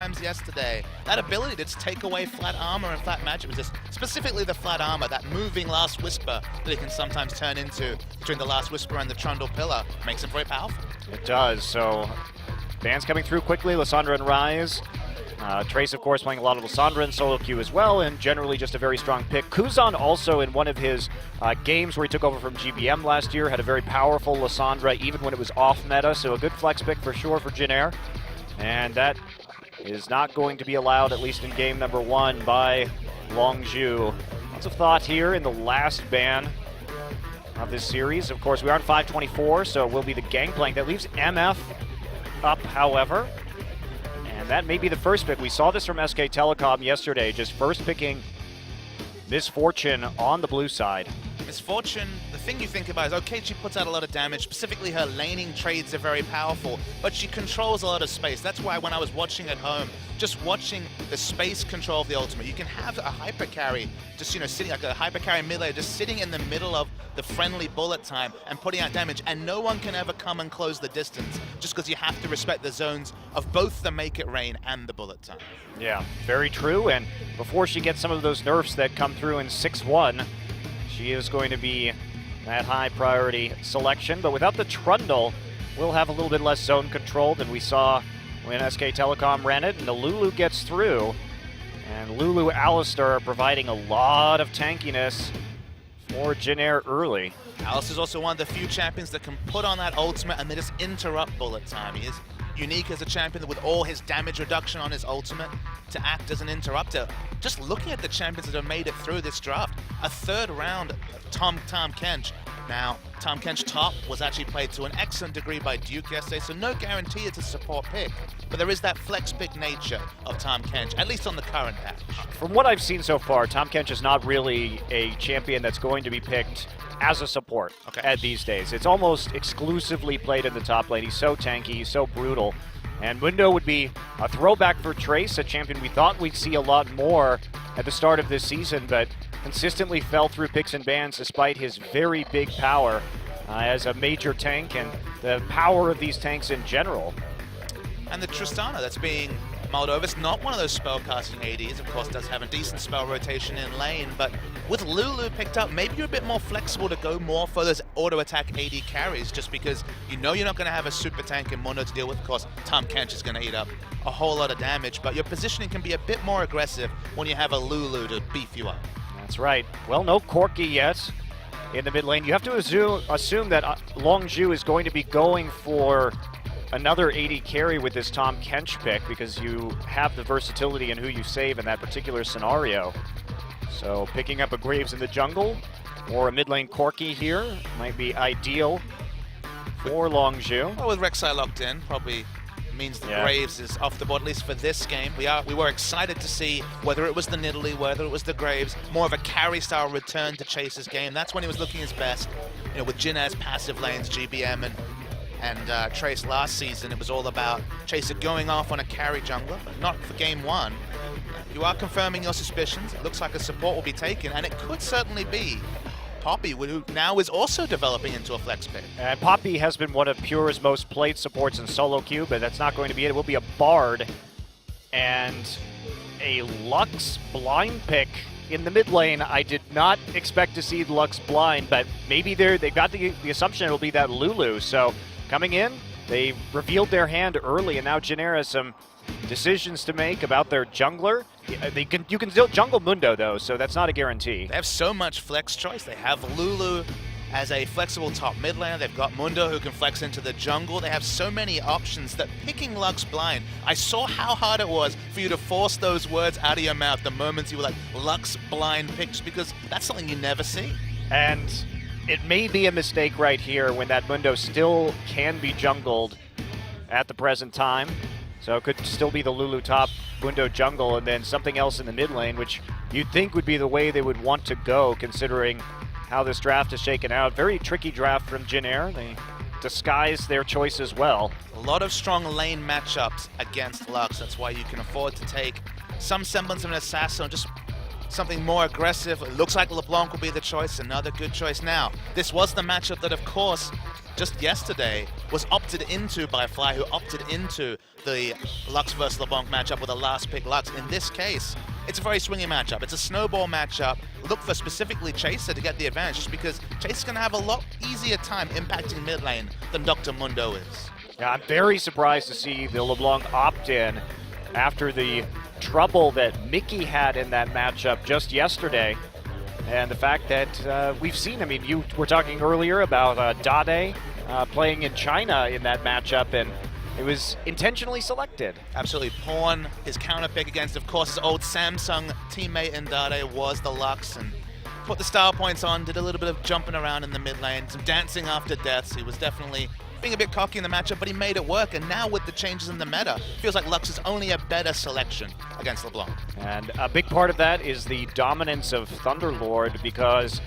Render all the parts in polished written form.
times yesterday. That ability to just take away flat armor and flat magic resist, specifically the flat armor, that moving Last Whisper that it can sometimes turn into between the Last Whisper and the Trundle Pillar, makes him very powerful. It does. So bans coming through quickly, Lissandra and Ryze. Trace, of course, playing a lot of Lissandra and solo queue as well, and generally just a very strong pick. Kuzan also, in one of his games where he took over from GBM last year, had a very powerful Lissandra even when it was off meta, so a good flex pick for sure for Jin Air. And that is not going to be allowed, at least in game number 1, by Longzhu. Lots of thought here in the last ban of this series. Of course, we are on 524, so it will be the Gangplank. That leaves MF up, however. And that may be the first pick. We saw this from SK Telecom yesterday, just first picking Misfortune on the blue side. Misfortune, the thing you think about is, okay, she puts out a lot of damage, specifically her laning trades are very powerful, but she controls a lot of space. That's why when I was watching at home, just watching the space control of the ultimate, you can have a hyper carry, just, you know, sitting like a hyper carry mid laner, just sitting in the middle of the friendly bullet time and putting out damage, and no one can ever come and close the distance, just because you have to respect the zones of both the Make It Rain and the bullet time. Yeah, very true, and before she gets some of those nerfs that come through in 6-1, she is going to be that high priority selection, but without the Trundle, we'll have a little bit less zone control than we saw when SK Telecom ran it, and the Lulu gets through, and Lulu Alistar are providing a lot of tankiness for Jin Air early. Alice is also one of the few champions that can put on that ultimate and then just interrupt bullet time. He is unique as a champion with all his damage reduction on his ultimate to act as an interrupter. Just looking at the champions that have made it through this draft, a third round of Tahm Kench. Now, Tahm Kench top was actually played to an excellent degree by Duke yesterday, so no guarantee it's a support pick. But there is that flex pick nature of Tahm Kench, at least on the current patch. From what I've seen so far, Tahm Kench is not really a champion that's going to be picked as a support at these days. It's almost exclusively played in the top lane. He's so tanky, he's so brutal. And Mundo would be a throwback for Trace, a champion we thought we'd see a lot more at the start of this season, but consistently fell through picks and bans despite his very big power as a major tank and the power of these tanks in general. And the Tristana that's being mulled over, it's not one of those spellcasting ADs, of course does have a decent spell rotation in lane, but with Lulu picked up, maybe you're a bit more flexible to go more for those auto-attack AD carries, just because you know you're not going to have a super tank in Mundo to deal with. Of course, Tahm Kench is going to eat up a whole lot of damage, but your positioning can be a bit more aggressive when you have a Lulu to beef you up. That's right. Well, no Corki yet in the mid lane. You have to assume that Longzhu is going to be going for another AD carry with this Tahm Kench pick, because you have the versatility in who you save in that particular scenario. So picking up a Graves in the jungle or a mid lane Corki here might be ideal for Longzhu. Well, with Rek'Sai locked in, probably means the Graves is off the board, at least for this game. We were excited to see whether it was the Nidalee, whether it was the Graves, more of a carry style return to Chase's game. That's when he was looking his best. You know, with Jin Air's passive lanes, GBM and Trace last season, it was all about Chaser going off on a carry jungler, but not for game 1. You are confirming your suspicions. It looks like a support will be taken, and it could certainly be Poppy, who now is also developing into a flex pick. And Poppy has been one of Pure's most played supports in solo queue, but that's not going to be it. It will be a Bard and a Lux blind pick in the mid lane. I did not expect to see Lux blind, but maybe they've got the assumption it'll be that Lulu. So coming in, they revealed their hand early, and now Jin Air has some decisions to make about their jungler. You can still jungle Mundo though, so that's not a guarantee. They have so much flex choice. They have Lulu as a flexible top mid laner. They've got Mundo who can flex into the jungle. They have so many options that picking Lux blind, I saw how hard it was for you to force those words out of your mouth the moment you were like, Lux blind picks, because that's something you never see. And it may be a mistake right here when that Mundo still can be jungled at the present time. So it could still be the Lulu top, Mundo jungle, and then something else in the mid lane, which you'd think would be the way they would want to go, considering how this draft is shaken out. Very tricky draft from Jin Air. They disguise their choice as well. A lot of strong lane matchups against Lux. That's why you can afford to take some semblance of an assassin, just something more aggressive. It looks like LeBlanc will be the choice, another good choice. Now, this was the matchup that, of course, just yesterday was opted into by Fly, who opted into the Lux versus LeBlanc matchup with a last pick Lux. In this case, it's a very swingy matchup. It's a snowball matchup. Look for specifically Chaser to get the advantage, just because Chaser's going to have a lot easier time impacting mid lane than Dr. Mundo is. Yeah, I'm very surprised to see the LeBlanc opt-in after the trouble that Mickey had in that matchup just yesterday. And the fact that we've seen, I mean, you were talking earlier about Dade playing in China in that matchup, and it was intentionally selected. Absolutely. Pawn, his counter pick against, of course, his old Samsung teammate in Dade was the Lux, and put the star points on, did a little bit of jumping around in the mid lane, some dancing after deaths. He was definitely being a bit cocky in the matchup, but he made it work, and now with the changes in the meta, feels like Lux is only a better selection against LeBlanc. And a big part of that is the dominance of Thunderlord, because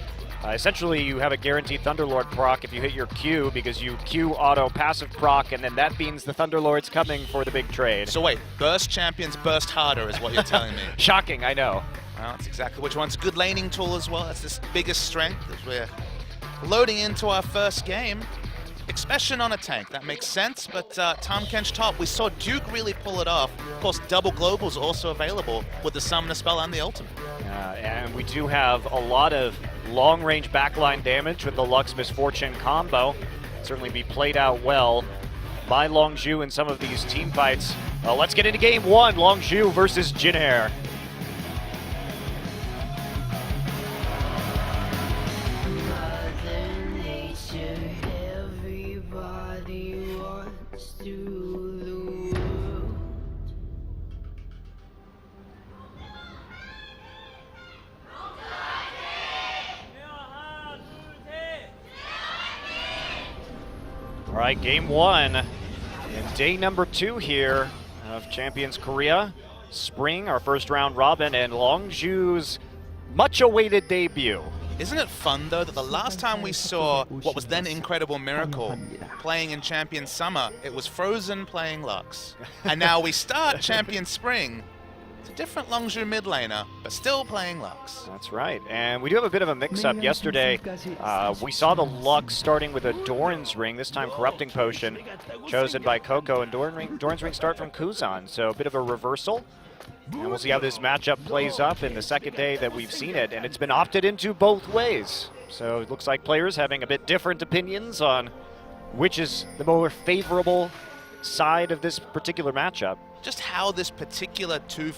essentially you have a guaranteed Thunderlord proc if you hit your Q, because you Q auto passive proc, and then that means the Thunderlord's coming for the big trade. So wait, burst champions burst harder is what you're telling me. Shocking, I know. Well, that's exactly which one's a good laning tool as well. That's this biggest strength as we're loading into our first game. Expression on a tank, that makes sense, but Tahm Kench top, we saw Duke really pull it off. Of course, double globals also available with the summoner spell and the ultimate. And we do have a lot of long-range backline damage with the Lux Misfortune combo. Certainly be played out well by Longzhu in some of these team fights. Let's get into game one, Longzhu versus Jinair. All right, game one, and day number 2 here of Champions Korea. Spring, our first round robin, and Longzhu's much-awaited debut. Isn't it fun, though, that the last time we saw what was then Incredible Miracle playing in Champion Summer, it was Frozen playing Lux. And now we start Champion Spring. It's a different Longzhu mid laner, but still playing Lux. That's right, and we do have a bit of a mix-up. Yesterday, we saw the Lux starting with a Doran's Ring, this time Corrupting Potion, chosen by Coco, and Doran's Ring start from Kuzan, so a bit of a reversal. And we'll see how this matchup plays up in the second day that we've seen it, and it's been opted into both ways. So it looks like players having a bit different opinions on which is the more favorable side of this particular matchup. Just how this particular two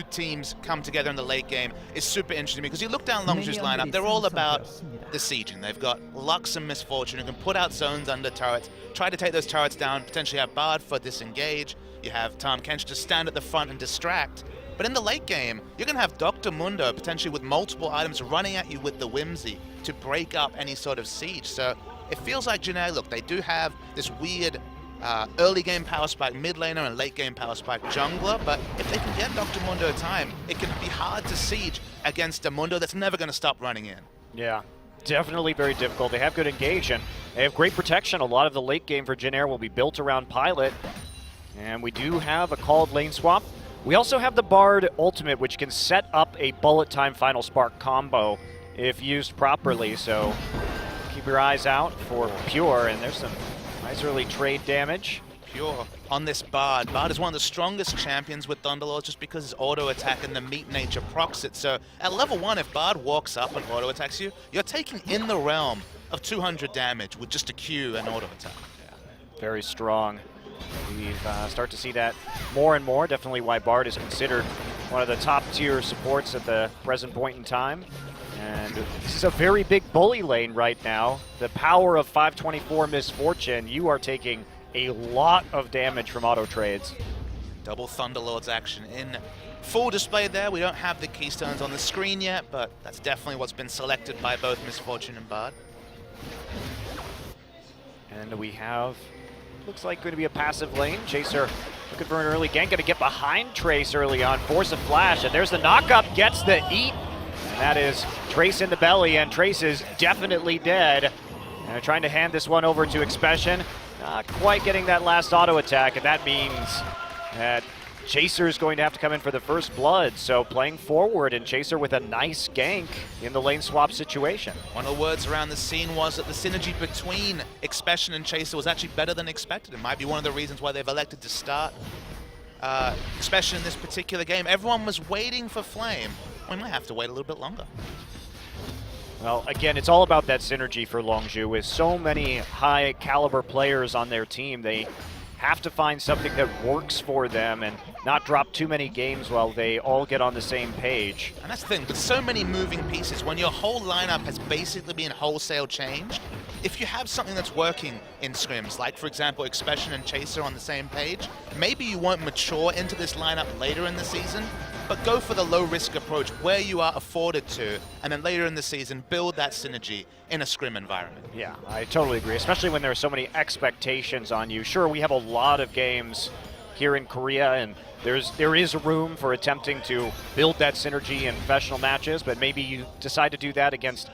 teams come together in the late game is super interesting, because you look down Longzhu's lineup, they're all about the sieging. They've got Lux and Misfortune who can put out zones under turrets, try to take those turrets down, potentially have Bard for disengage. You have Tahm Kench to stand at the front and distract. But in the late game, you're going to have Dr. Mundo potentially with multiple items running at you with the Whimsy to break up any sort of siege. So it feels like Jinair, look, they do have this weird early game power spike mid laner and late game power spike jungler, but if they can get Dr. Mundo time, it can be hard to siege against a Mundo that's never going to stop running in. Yeah, definitely very difficult. They have good engage and they have great protection. A lot of the late game for Jinair will be built around Pilot, and we do have a called lane swap. We also have the Bard ultimate, which can set up a bullet time final spark combo if used properly, so keep your eyes out for Pure, and there's some nice early trade damage. Pure on this Bard. Bard is one of the strongest champions with Thunderlords just because his auto attack and the meat nature procs it. So at level 1, if Bard walks up and auto attacks you, you're taking in the realm of 200 damage with just a Q and auto attack. Yeah, very strong. We start to see that more and more. Definitely why Bard is considered one of the top tier supports at the present point in time. And this is a very big bully lane right now. The power of 524 Misfortune, you are taking a lot of damage from auto trades. Double Thunderlords action in full display there. We don't have the keystones on the screen yet, but that's definitely what's been selected by both Misfortune and Bard. And we have, looks like going to be a passive lane. Chaser looking for an early gank, going to get behind Trace early on, force a flash, and there's the knock-up, gets the eat. And that is Trace in the belly, and Trace is definitely dead. And they're trying to hand this one over to Expression. Not quite getting that last auto attack, and that means that Chaser is going to have to come in for the first blood, so playing forward, and Chaser with a nice gank in the lane swap situation. One of the words around the scene was that the synergy between Expression and Chaser was actually better than expected. It might be one of the reasons why they've elected to start Expression in this particular game. Everyone was waiting for Flame. We might have to wait a little bit longer. Well, again, it's all about that synergy for Longzhu. With so many high caliber players on their team, they have to find something that works for them and not drop too many games while they all get on the same page. And that's the thing, with so many moving pieces, when your whole lineup has basically been wholesale changed, if you have something that's working in scrims, like for example Expression and Chaser on the same page, maybe you won't mature into this lineup later in the season, but go for the low-risk approach where you are afforded to, and then later in the season build that synergy in a scrim environment. Yeah, I totally agree, especially when there are so many expectations on you. Sure, we have a lot of games here in Korea, and there is room for attempting to build that synergy in professional matches, but maybe you decide to do that against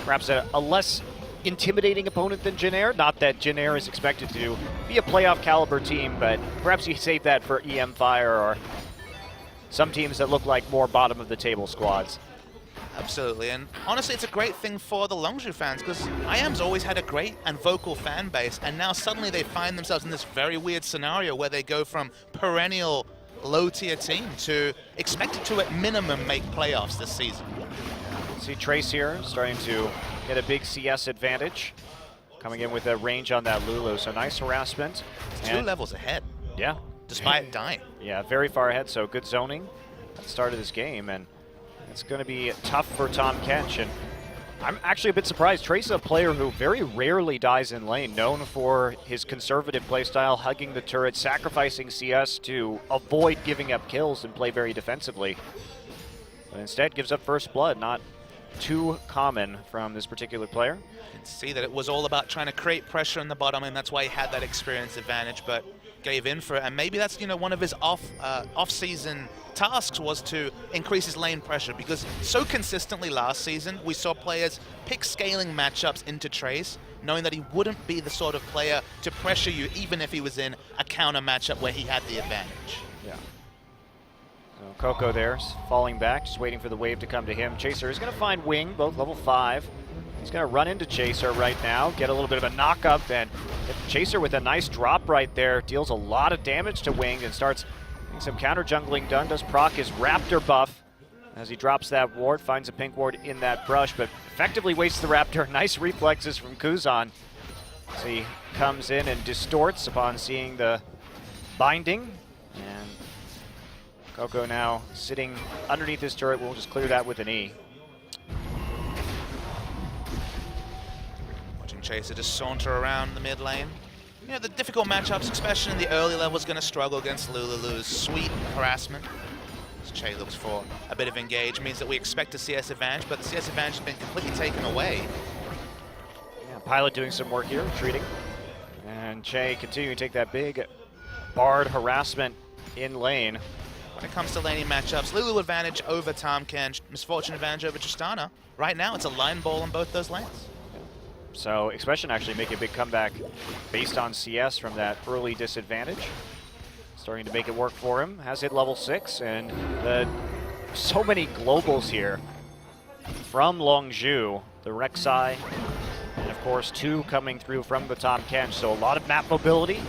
perhaps a less intimidating opponent than Jin Air. Not that Jin Air is expected to be a playoff caliber team, but perhaps you save that for EM Fire or some teams that look like more bottom of the table squads. Absolutely, and honestly it's a great thing for the Longzhu fans, because IAM's always had a great and vocal fan base, and now suddenly they find themselves in this very weird scenario where they go from perennial low-tier team to expected to at minimum make playoffs this season. See Trace here starting to get a big CS advantage, coming in with a range on that Lulu, so nice harassment. It's 2 levels ahead. Yeah. Despite dying. Yeah, very far ahead, so good zoning at the start of this game, and it's going to be tough for Tom Kench. And I'm actually a bit surprised. Trace is a player who very rarely dies in lane, known for his conservative playstyle, hugging the turret, sacrificing CS to avoid giving up kills and play very defensively. But instead gives up first blood, not too common from this particular player. You can see that it was all about trying to create pressure in the bottom, and that's why he had that experience advantage, but gave in for it. And maybe that's, one of his off-season tasks was to increase his lane pressure, because so consistently last season we saw players pick scaling matchups into Trace, knowing that he wouldn't be the sort of player to pressure you even if he was in a counter matchup where he had the advantage. Yeah. So Coco there, falling back, just waiting for the wave to come to him. Chaser is going to find Wing, both level 5. He's going to run into Chaser right now, get a little bit of a knock-up, and Chaser with a nice drop right there deals a lot of damage to Wing and starts getting some counter-jungling done. Does proc his Raptor buff as he drops that ward, finds a pink ward in that brush, but effectively wastes the Raptor. Nice reflexes from Kuzan as he comes in and distorts upon seeing the binding. And Coco now sitting underneath his turret. We'll just clear that with an E. Chaser just saunter around the mid lane. The difficult matchups, especially in the early levels, going to struggle against Lulu's sweet harassment. As Che looks for a bit of engage, means that we expect a CS advantage, but the CS advantage has been completely taken away. Yeah, Pilot doing some work here, retreating. And Che continuing to take that big Bard harassment in lane. When it comes to laning matchups, Lulu advantage over Tom Kench, Misfortune advantage over Tristana. Right now, it's a line ball on both those lanes. So Expression actually making a big comeback based on CS from that early disadvantage. Starting to make it work for him. Has hit level 6, and so many globals here from Longzhu. The Rek'Sai, and of course 2 coming through from the Tom Kench. So a lot of map mobility,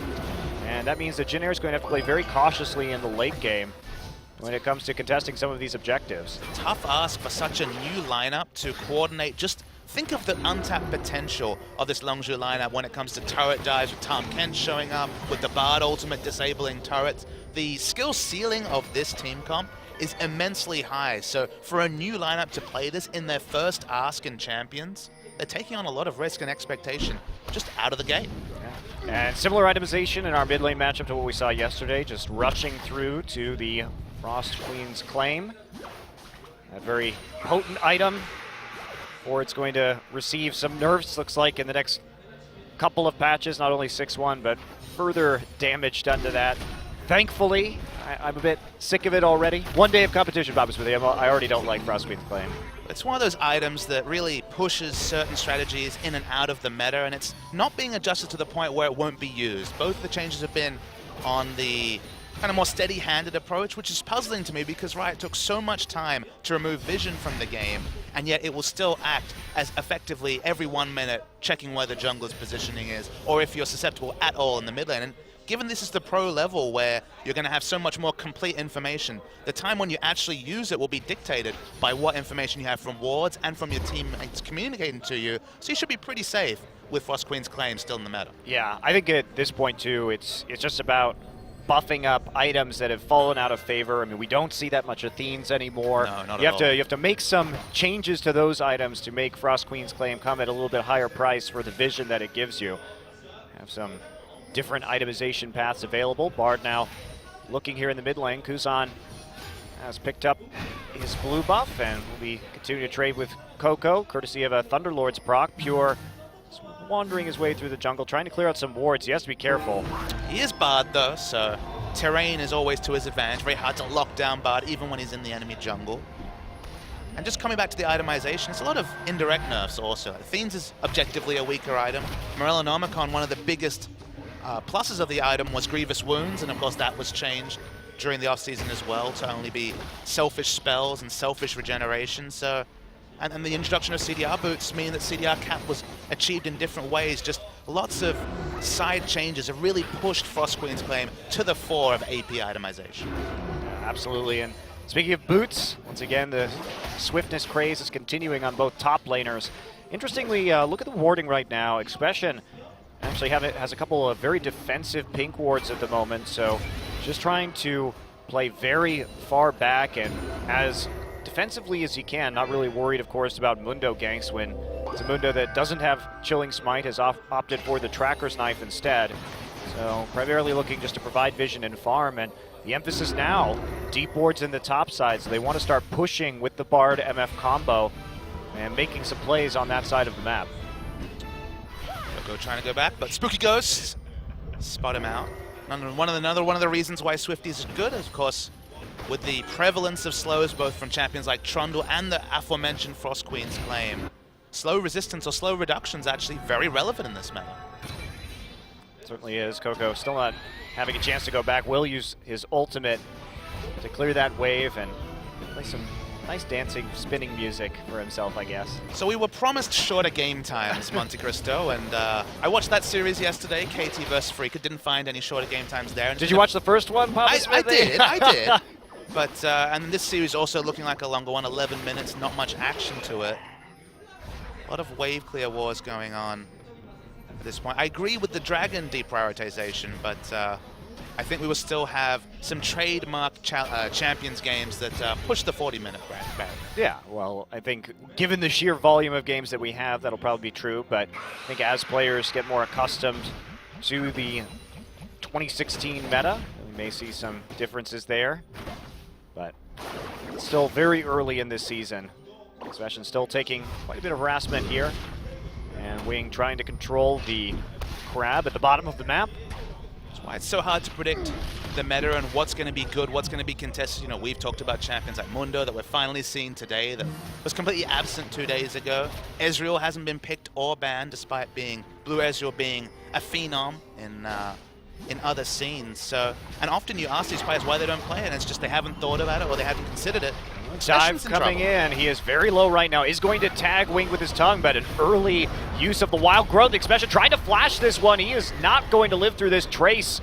and that means that Jin Air is going to have to play very cautiously in the late game when it comes to contesting some of these objectives. Tough ask for such a new lineup to coordinate. Just think of the untapped potential of this Longzhu lineup when it comes to turret dives, with Tom Kench showing up, with the Bard ultimate disabling turrets. The skill ceiling of this team comp is immensely high, so for a new lineup to play this in their first ask in Champions, they're taking on a lot of risk and expectation just out of the gate. Yeah. And similar itemization in our mid lane matchup to what we saw yesterday, just rushing through to the Frost Queen's claim. A very potent item, or it's going to receive some nerfs, looks like, in the next couple of patches. Not only 6-1, but further damage done to that. Thankfully, I'm a bit sick of it already. One day of competition, Bob Smithy. I already don't like Frostqueen's Claim. It's one of those items that really pushes certain strategies in and out of the meta, and it's not being adjusted to the point where it won't be used. Both of the changes have been on the kind of more steady-handed approach, which is puzzling to me because Riot took so much time to remove vision from the game, and yet it will still act as effectively every 1 minute checking where the jungler's positioning is, or if you're susceptible at all in the mid lane. And given this is the pro level where you're going to have so much more complete information, the time when you actually use it will be dictated by what information you have from wards and from your teammates communicating to you, so you should be pretty safe with Frost Queen's claim still in the meta. Yeah, I think at this point too, it's just about buffing up items that have fallen out of favor. I mean, we don't see that much Athenes anymore. No, not you at have all. to make some changes to those items to make Frost Queen's claim come at a little bit higher price for the vision that it gives you. Have some different itemization paths available. Bard now looking here in the mid lane. Kuzan has picked up his blue buff and will be continuing to trade with Coco, courtesy of a Thunderlord's proc. Pure is wandering his way through the jungle, trying to clear out some wards. He has to be careful. He is Bard though, so terrain is always to his advantage. Very hard to lock down Bard even when he's in the enemy jungle. And just coming back to the itemization, it's a lot of indirect nerfs also. Athene's is objectively a weaker item. Morellonomicon, one of the biggest pluses of the item was Grievous Wounds, and of course that was changed during the off-season as well to only be selfish spells and selfish regeneration. So, and the introduction of CDR boots mean that CDR cap was achieved in different ways. Just lots of side changes have really pushed Frost Queen's claim to the fore of AP itemization. Absolutely, and speaking of boots, once again the swiftness craze is continuing on both top laners. Interestingly, look at the warding right now. Expression actually has a couple of very defensive pink wards at the moment, so just trying to play very far back and as defensively as he can, not really worried, of course, about Mundo ganks when it's a Mundo that doesn't have Chilling Smite, has opted for the Tracker's Knife instead. So primarily looking just to provide vision and farm, and the emphasis now, deep wards in the top side, so they want to start pushing with the Bard MF combo and making some plays on that side of the map. Jogo trying to go back, but Spooky Ghost spot him out. Another one of the reasons why Swifties are good, of course, with the prevalence of slows both from champions like Trundle and the aforementioned Frost Queen's claim. Slow resistance or slow reduction is actually very relevant in this meta. Certainly is. Coco still not having a chance to go back. Will use his ultimate to clear that wave and play some nice dancing, spinning music for himself, I guess. So we were promised shorter game times, Monte Cristo, and I watched that series yesterday, KT vs. Freaka. Didn't find any shorter game times there. Did you watch the first one, Papa Smithy? I did. But, and this series also looking like a longer one, 11 minutes, not much action to it. A lot of wave clear wars going on at this point. I agree with the Dragon deprioritization, but I think we will still have some trademark Champions games that push the 40-minute back. Yeah, well, I think given the sheer volume of games that we have, that'll probably be true, but I think as players get more accustomed to the 2016 meta, we may see some differences there, but it's still very early in this season. Sebastian still taking quite a bit of harassment here, and Wing trying to control the crab at the bottom of the map. That's why it's so hard to predict the meta and what's going to be good, what's going to be contested. You know, we've talked about champions like Mundo that we're finally seeing today that was completely absent 2 days ago. Ezreal hasn't been picked or banned despite being, Blue Ezreal being a phenom in other scenes. So, and often you ask these players why they don't play it, and it's just they haven't thought about it or they haven't considered it. Dive coming in. He is very low right now. Is going to tag Wing with his tongue, but an early use of the wild growth. Expression trying to flash this one. He is not going to live through this. Trace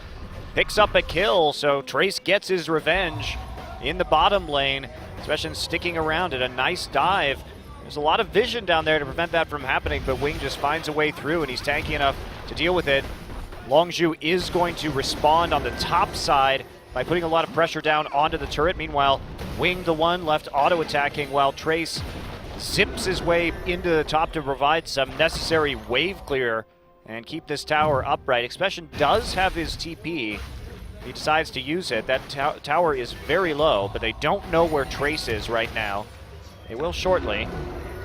picks up a kill, so Trace gets his revenge in the bottom lane. Expression sticking around at a nice dive. There's a lot of vision down there to prevent that from happening, but Wing just finds a way through, and he's tanky enough to deal with it. Longzhu is going to respond on the top side by putting a lot of pressure down onto the turret. Meanwhile, Wing, the one left auto-attacking, while Trace zips his way into the top to provide some necessary wave clear and keep this tower upright. Expression does have his TP. He decides to use it. That tower is very low, but they don't know where Trace is right now. They will shortly.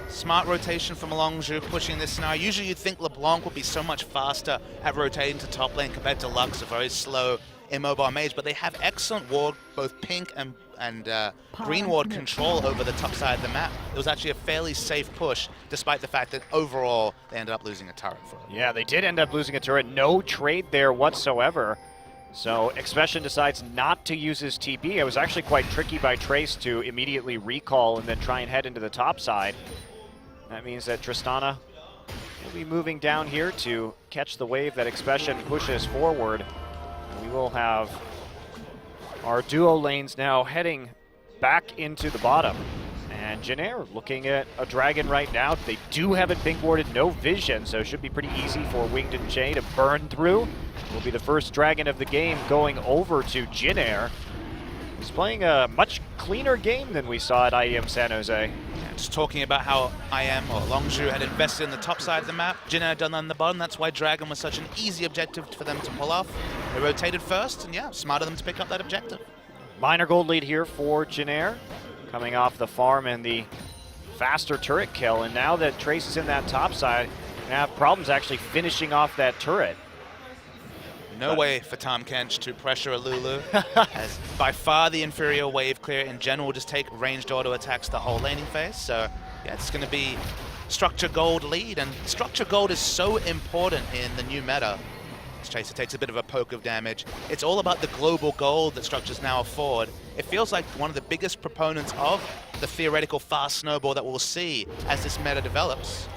Smart rotation from Longzhu pushing this now. Usually you'd think LeBlanc would be so much faster at rotating to top lane compared to Lux, a very slow, immobile mage, but they have excellent ward, both pink and green ward control over the top side of the map. It was actually a fairly safe push, despite the fact that overall they ended up losing a turret for it. Yeah, they did end up losing a turret. No trade there whatsoever. So Expression decides not to use his TP. It was actually quite tricky by Trace to immediately recall and then try and head into the top side. That means that Tristana will be moving down here to catch the wave that Expression pushes forward. We will have our duo lanes now heading back into the bottom. And Janair looking at a dragon right now. They do have it pink warded, no vision, so it should be pretty easy for Winged and Jay to burn through. Will be the first dragon of the game going over to Janair. He's playing a much cleaner game than we saw at IEM San Jose. Yeah, just talking about how IM or Longzhu had invested in the top side of the map. Janair had done that on the bottom. That's why Dragon was such an easy objective for them to pull off. They rotated first, and yeah, smart of them to pick up that objective. Minor gold lead here for Janair, coming off the farm and the faster turret kill. And now that Trace is in that top side, they have problems actually finishing off that turret. No way for Tom Kench to pressure a Lulu, as by far the inferior wave clear in general will just take ranged auto attacks the whole laning phase. So yeah, it's going to be structure gold lead, and structure gold is so important in the new meta. As Chaser takes a bit of a poke of damage. It's all about the global gold that structures now afford. It feels like one of the biggest proponents of the theoretical fast snowball that we'll see as this meta develops.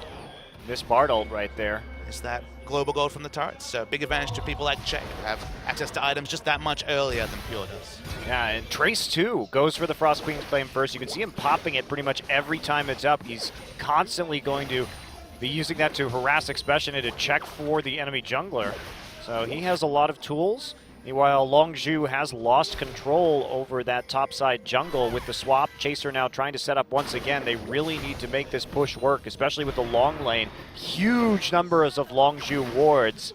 This Bard ult right there is that global gold from the turrets. So big advantage to people like Jay who have access to items just that much earlier than Pure does. Yeah, and Trace too goes for the Frost Queen's Flame first. You can see him popping it pretty much every time it's up. He's constantly going to be using that to harass Expression and to check for the enemy jungler. So he has a lot of tools. Meanwhile, Longzhu has lost control over that topside jungle with the swap. Chaser now trying to set up once again. They really need to make this push work, especially with the long lane. Huge numbers of Longzhu wards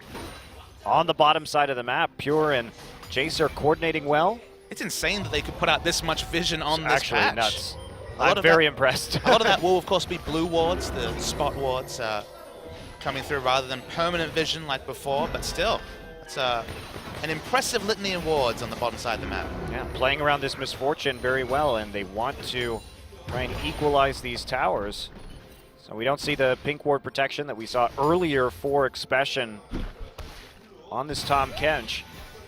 on the bottom side of the map. Pure and Chaser coordinating well. It's insane that they could put out this much vision on this actually patch. Nuts. I'm very impressed. A lot of that will, of course, be blue wards, the spot wards coming through rather than permanent vision like before, but still, it's an impressive litany of wards on the bottom side of the map. Yeah, playing around this misfortune very well, and they want to try and equalize these towers. So we don't see the pink ward protection that we saw earlier for Expression on this Tom Kench.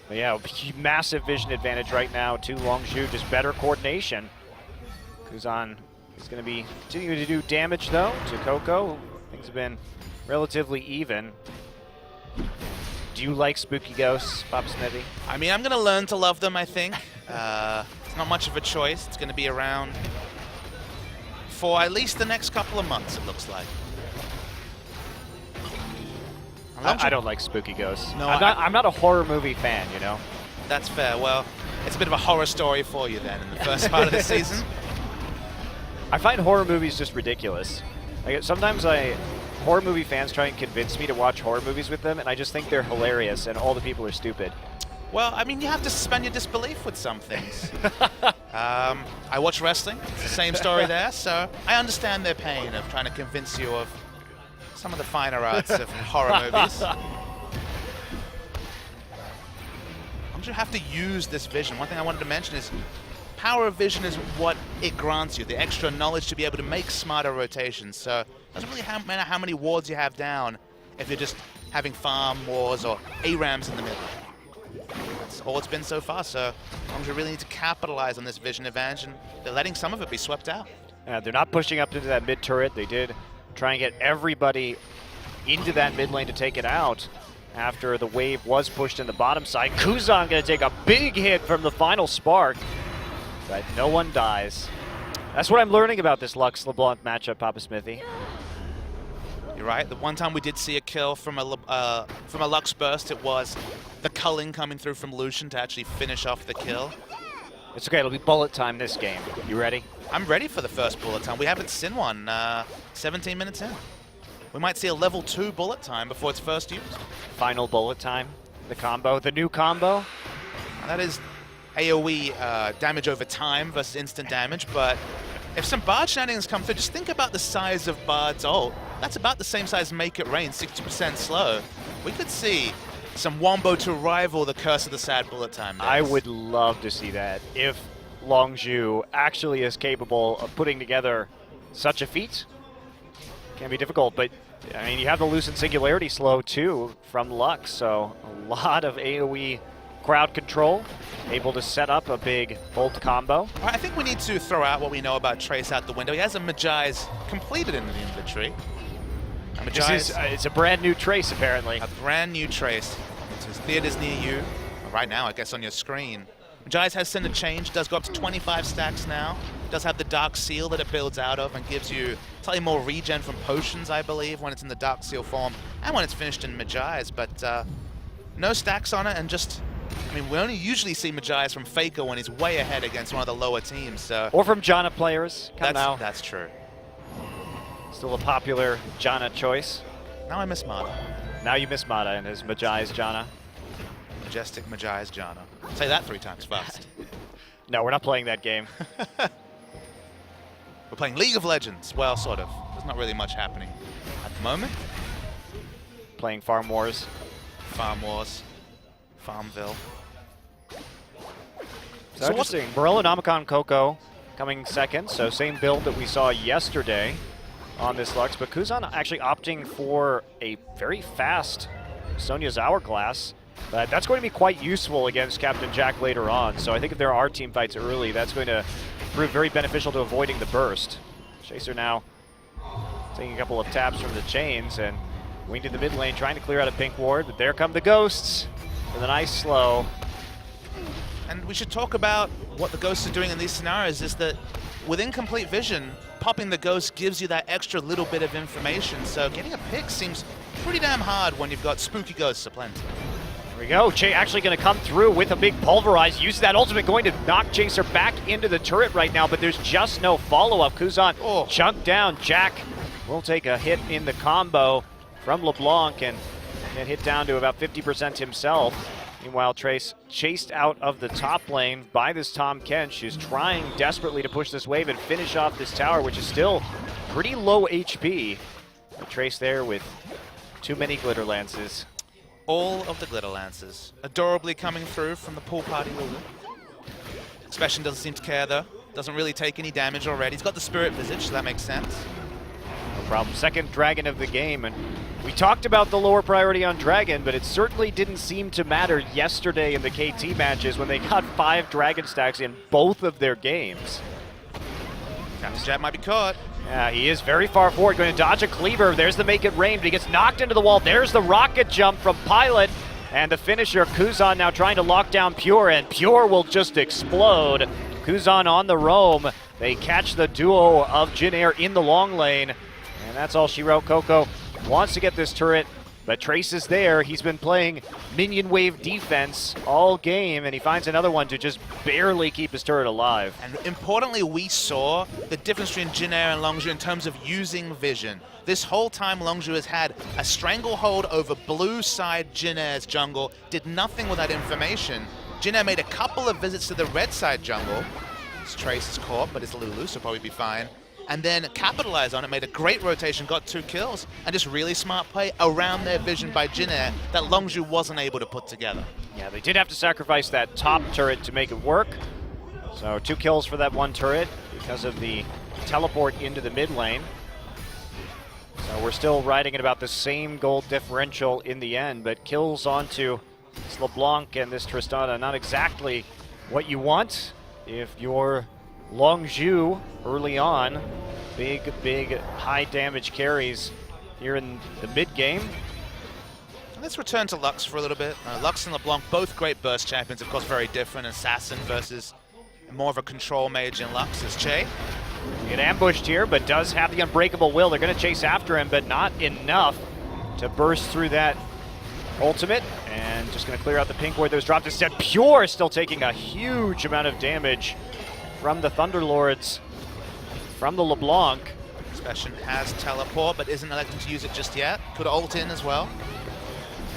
But yeah, massive vision advantage right now to Longzhu, just better coordination. Kuzan is going to be continuing to do damage though to Coco. Things have been relatively even. Do you like spooky ghosts, Papa Smithy? I mean, I'm going to learn to love them, I think. It's not much of a choice. It's going to be around for at least the next couple of months, it looks like. I don't like spooky ghosts. No, I'm not a horror movie fan, you know? That's fair. Well, it's a bit of a horror story for you then in the first part of the season. I find horror movies just ridiculous. Like, sometimes horror movie fans try and convince me to watch horror movies with them, and I just think they're hilarious, and all the people are stupid. Well, I mean, you have to suspend your disbelief with some things. I watch wrestling. It's the same story there, so I understand their pain of trying to convince you of some of the finer arts of horror movies. You have to use this vision. One thing I wanted to mention is power of vision is what it grants you, the extra knowledge to be able to make smarter rotations. So it doesn't really matter how many wards you have down if you're just having farm wars or ARAMs in the middle. That's all it's been so far, so Longzhu really need to capitalize on this vision advantage, and they're letting some of it be swept out. They're not pushing up into that mid turret. They did try and get everybody into that mid lane to take it out after the wave was pushed in the bottom side. Kuzan going to take a big hit from the final spark, but no one dies. That's what I'm learning about this Lux LeBlanc matchup, Papa Smithy. You're right. The one time we did see a kill from a Lux burst, it was the culling coming through from Lucian to actually finish off the kill. It's okay. It'll be bullet time this game. You ready? I'm ready for the first bullet time. We haven't seen one 17 minutes in. We might see a level 2 bullet time before it's first used. Final bullet time. The combo. The new combo. That is AoE damage over time versus instant damage, but if some Bard shenanigans come through, just think about the size of Bard's ult. That's about the same size Make It Rain, 60% slow. We could see some Wombo to rival the Curse of the Sad bullet time days. I would love to see that if Longzhu actually is capable of putting together such a feat. Can be difficult, but I mean, you have the Lucent Singularity slow too from Lux, so a lot of AoE crowd control, able to set up a big bolt combo. I think we need to throw out what we know about Trace out the window. He has a Magi's completed in the inventory. It's a brand new Trace, apparently. A brand new Trace. His theaters near you. Right now, I guess on your screen. Magi's has seen a change, does go up to 25 stacks now. Does have the Dark Seal that it builds out of and gives you slightly more regen from potions, I believe, when it's in the Dark Seal form and when it's finished in Magi's. But no stacks on it, and just, I mean, we only usually see Magi's from Faker when he's way ahead against one of the lower teams. So. Or from Janna players. That's true. Still a popular Janna choice. Now I miss Mata. Now you miss Mata and his Magi's Janna. Majestic Magi's Janna. Say that 3 times fast. No, we're not playing that game. We're playing League of Legends. Well, sort of. There's not really much happening at the moment. Playing Farm Wars. Farm Wars. Farmville. So interesting. Morello, Namicon, Coco coming second. So same build that we saw yesterday on this Lux. But Kuzan actually opting for a very fast Sonya's Hourglass. But that's going to be quite useful against Captain Jack later on. So I think if there are team fights early, that's going to prove very beneficial to avoiding the burst. Chaser now taking a couple of taps from the chains and winged to the mid lane, trying to clear out a pink ward. But there come the ghosts with a nice slow. And we should talk about what the ghosts are doing in these scenarios, is that with incomplete vision, popping the ghost gives you that extra little bit of information. So getting a pick seems pretty damn hard when you've got spooky ghosts aplenty. There we go. Che actually going to come through with a big pulverize. Uses that ultimate, going to knock Chaser back into the turret right now, but there's just no follow-up. Kuzan chunked down. Jack will take a hit in the combo from LeBlanc and get hit down to about 50% himself. Meanwhile, Trace chased out of the top lane by this Tom Kench, who's trying desperately to push this wave and finish off this tower, which is still pretty low HP. But Trace there with too many glitter lances. All of the glitter lances adorably coming through from the pool party Lulu. Special doesn't seem to care though. Doesn't really take any damage already. He's got the Spirit Visage, so that makes sense. No problem. Second Dragon of the game. And we talked about the lower priority on Dragon, but it certainly didn't seem to matter yesterday in the KT matches when they got 5 Dragon stacks in both of their games. Captain Jack might be caught. Yeah, he is very far forward, going to dodge a cleaver. There's the make it rain, but he gets knocked into the wall. There's the rocket jump from Pilot. And the finisher, Kuzan, now trying to lock down Pure, and Pure will just explode. Kuzan on the roam. They catch the duo of Jin Air in the long lane. And that's all she wrote. Coco wants to get this turret, but Trace is there. He's been playing minion wave defense all game, and he finds another one to just barely keep his turret alive. And importantly, we saw the difference between Jin Air and Longzhu in terms of using vision. This whole time, Longzhu has had a stranglehold over blue side Jin Air's jungle, did nothing with that information. Jin Air made a couple of visits to the red side jungle. His Trace is caught, but it's Lulu, so probably be fine. And then capitalized on it, made a great rotation, got 2 kills, and just really smart play around their vision by Jin Air that Longzhu wasn't able to put together. Yeah, they did have to sacrifice that top turret to make it work. So 2 kills for that one turret because of the teleport into the mid lane. So we're still riding at about the same gold differential in the end, but kills onto this LeBlanc and this Tristana, not exactly what you want if you're Longzhu early on. Big high damage carries here in the mid game. Let's return to Lux for a little bit. Lux and LeBlanc, both great burst champions, of course very different. Assassin versus more of a control mage in Lux is Che. Get ambushed here, but does have the unbreakable will. They're going to chase after him, but not enough to burst through that ultimate. And just going to clear out the pink ward that was dropped. Instead, Pure still taking a huge amount of damage from the Thunderlords, from the LeBlanc. Special has teleport, but isn't electing to use it just yet. Could ult in as well.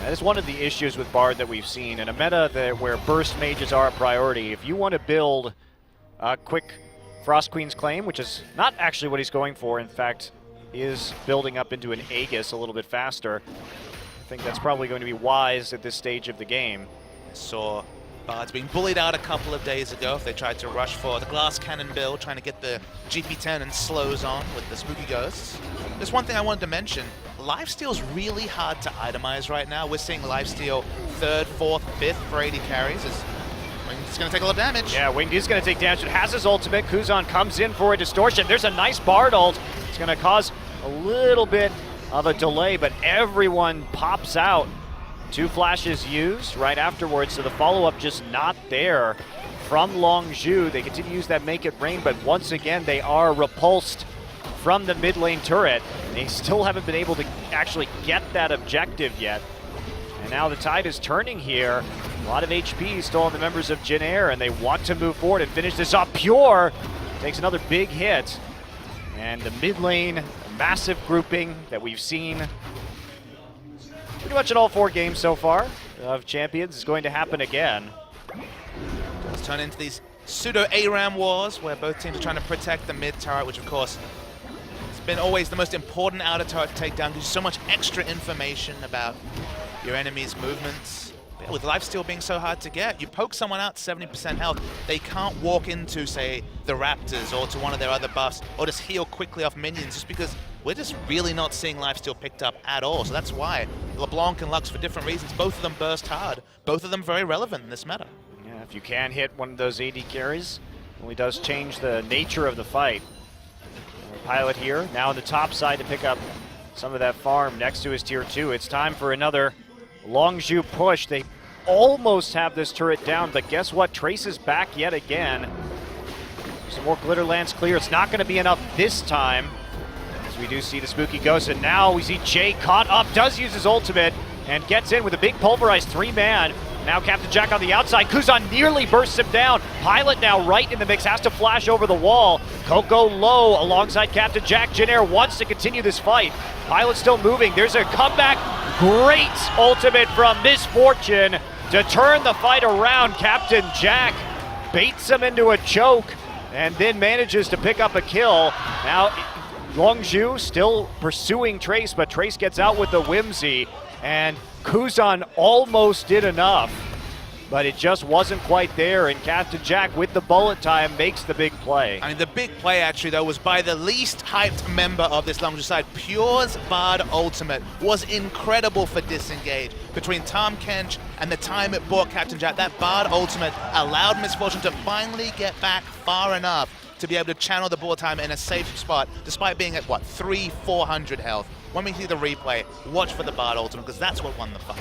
That is one of the issues with Bard that we've seen in a meta where burst mages are a priority. If you want to build a quick Frost Queen's Claim, which is not actually what he's going for, in fact, is building up into an Aegis a little bit faster. I think that's probably going to be wise at this stage of the game. Saw Bard's being bullied out a couple of days ago if they tried to rush for the glass cannon build, trying to get the GP10 and slows on with the spooky ghosts. There's one thing I wanted to mention. lifesteal's really hard to itemize right now. We're seeing lifesteal 3rd, 4th, 5th for AD carries. It's going to take a lot of damage. Yeah, Winged is going to take damage. It has his ultimate. Kuzan comes in for a distortion. There's a nice Bard ult. It's going to cause a little bit of a delay, but everyone pops out. 2 flashes used right afterwards, so the follow-up just not there from Longzhu. They continue to use that Make It Rain, but once again, they are repulsed from the mid lane turret. They still haven't been able to actually get that objective yet. And now the tide is turning here. A lot of HP still on the members of Jin Air, and they want to move forward and finish this up. Pure takes another big hit. And the mid lane, massive grouping that we've seen pretty much in all 4 games so far of Champions is going to happen again. Let's turn into these pseudo ARAM wars where both teams are trying to protect the mid turret, which of course has been always the most important outer turret to take down. There's so much extra information about your enemy's movements. But with lifesteal being so hard to get, you poke someone out 70% health, they can't walk into, say, the Raptors or to one of their other buffs or just heal quickly off minions, just because we're just really not seeing lifesteal picked up at all. So that's why LeBlanc and Lux, for different reasons, both of them burst hard. Both of them very relevant in this meta. Yeah, if you can hit one of those AD carries, it really does change the nature of the fight. Pilot here, now on the top side to pick up some of that farm next to his tier 2. It's time for another Longzhu push. They almost have this turret down, but guess what? Trace is back yet again. Some more glitter lands clear. It's not going to be enough this time, as we do see the spooky ghost. And now we see Jay caught up, does use his ultimate, and gets in with a big pulverized 3-man. Now Captain Jack on the outside. Kuzan nearly bursts him down. Pilot now right in the mix, has to flash over the wall. Coco low alongside Captain Jack. Jin Air wants to continue this fight. Pilot still moving. There's a comeback. Great ultimate from Misfortune to turn the fight around. Captain Jack baits him into a choke and then manages to pick up a kill. Now Longzhu still pursuing Trace, but Trace gets out with the whimsy, and Kuzan almost did enough, but it just wasn't quite there, and Captain Jack with the bullet time makes the big play. I mean, the big play actually though was by the least hyped member of this Longzhu side. Pure's Bard ultimate was incredible for disengage. Between Tahm Kench and the time it bought Captain Jack, that Bard ultimate allowed Misfortune to finally get back far enough to be able to channel the bullet time in a safe spot, despite being at what, 300-400 health. When we see the replay, watch for the Bard ultimate, because that's what won the fight.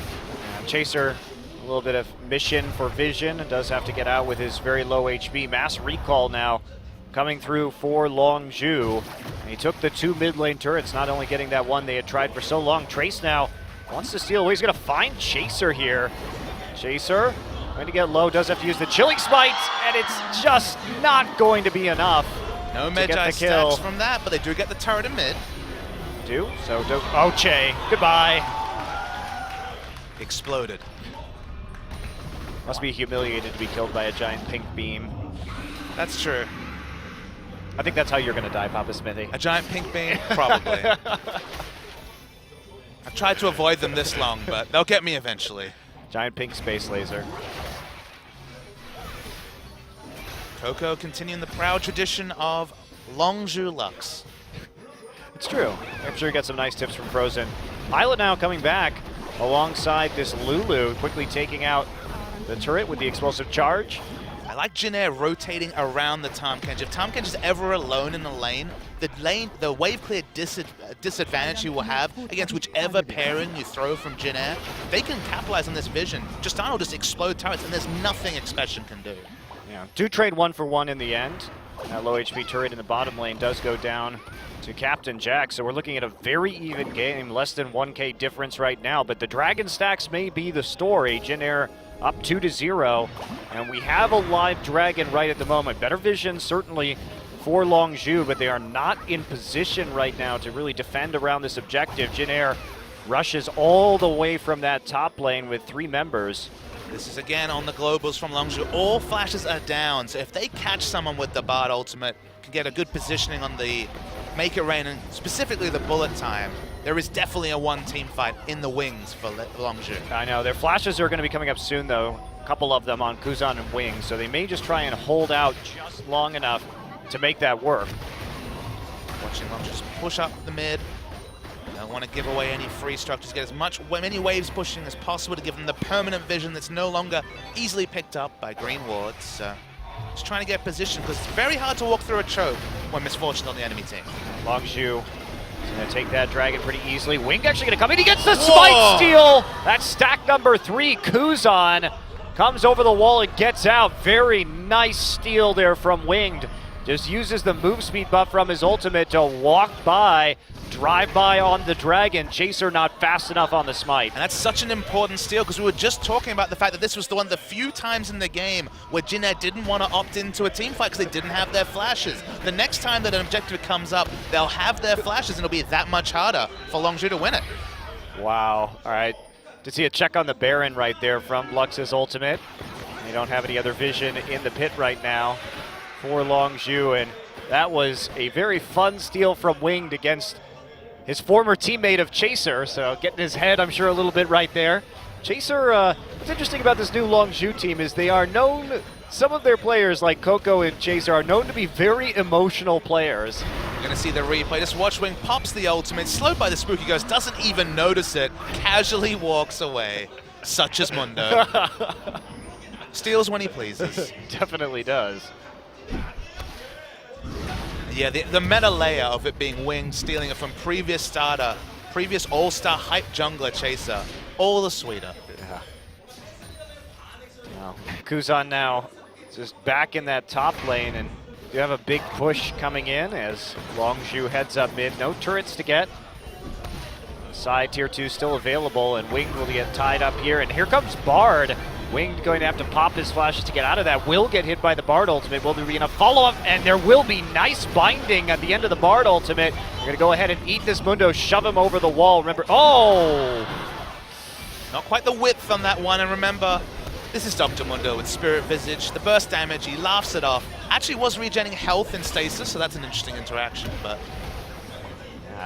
Chaser, a little bit of mission for Vision, does have to get out with his very low HP. Mass recall now coming through for Longzhu. And he took the 2 mid lane turrets, not only getting that one they had tried for so long. Trace now wants to steal away. He's going to find Chaser here. Chaser going to get low, does have to use the Chilling Smite, and it's just not going to be enough. No Magi stacks from that, but they do get the turret in mid. Oche, goodbye. Exploded. Must be humiliated to be killed by a giant pink beam. That's true. I think that's how you're going to die, Papa Smithy. A giant pink beam? Probably. I've tried to avoid them this long, but they'll get me eventually. Giant pink space laser. Coco continuing the proud tradition of Longzhu Lux. It's true. I'm sure you got some nice tips from Frozen. Pilot now coming back alongside this Lulu, quickly taking out the turret with the explosive charge. I like Jin Air rotating around the Tahm Kench. If Tahm Kench is ever alone in the lane, the wave clear disadvantage he will have against whichever pairing you throw from Jin Air, they can capitalize on this vision. Justine will just explode turrets, and there's nothing Expression can do. Yeah, do trade 1-for-1 in the end. That low HP turret in the bottom lane does go down to Captain Jack, so we're looking at a very even game, less than 1K difference right now, but the Dragon stacks may be the story. Jin Air up 2-0, and we have a live Dragon right at the moment. Better vision certainly for Longzhu, but they are not in position right now to really defend around this objective. Jin Air rushes all the way from that top lane with 3 members. This is again on the globals from Longzhu. All flashes are down, so if they catch someone with the Bard ultimate, can get a good positioning on the Make It Rain, and specifically the bullet time, there is definitely a one-team fight in the wings for Longzhu. I know, their flashes are going to be coming up soon though, a couple of them on Kuzan and Wings, so they may just try and hold out just long enough to make that work. Watching Longzhu just push up the mid. Don't want to give away any free structures, get many waves pushing as possible to give them the permanent vision that's no longer easily picked up by green wards. Just trying to get position, because it's very hard to walk through a choke when misfortune on the enemy team. Longzhu is going to take that dragon pretty easily. Winged actually going to come in. He gets the smite steal. That's stack number 3. Kuzan comes over the wall and gets out. Very nice steal there from Winged. Just uses the move speed buff from his ultimate to walk by, drive by on the dragon. Chaser not fast enough on the smite. And that's such an important steal, because we were just talking about the fact that this was one of the few times in the game where Jin Air didn't want to opt into a team fight because they didn't have their flashes. The next time that an objective comes up, they'll have their flashes and it'll be that much harder for Longzhu to win it. Wow. All right. To see a check on the Baron right there from Lux's ultimate. They don't have any other vision in the pit right now for Longzhu, and that was a very fun steal from Winged against his former teammate of Chaser, so getting his head, I'm sure, a little bit right there. Chaser, what's interesting about this new Longzhu team is they are known, some of their players like Coco and Chaser are known to be very emotional players. You're going to see the replay. Just watch Wing pops the ultimate, slowed by the spooky ghost, doesn't even notice it, casually walks away. Such as Mundo. Steals when he pleases. Definitely does. Yeah, the meta layer of it being Winged, stealing it from previous starter, previous all-star hype jungler Chaser, all the sweeter. Yeah. Now, Kuzan now just back in that top lane, and you have a big push coming in as Longzhu heads up mid. No turrets to get. Side tier 2 still available, and Winged will get tied up here, and here comes Bard. Winged going to have to pop his flashes to get out of that. Will get hit by the Bard ultimate. Will there be enough follow-up? And there will be nice binding at the end of the Bard ultimate. We're going to go ahead and eat this Mundo, shove him over the wall. Remember, oh! Not quite the width on that one, and remember, this is Dr. Mundo with Spirit Visage. The burst damage, he laughs it off. Actually was regenerating health in stasis, so that's an interesting interaction, but...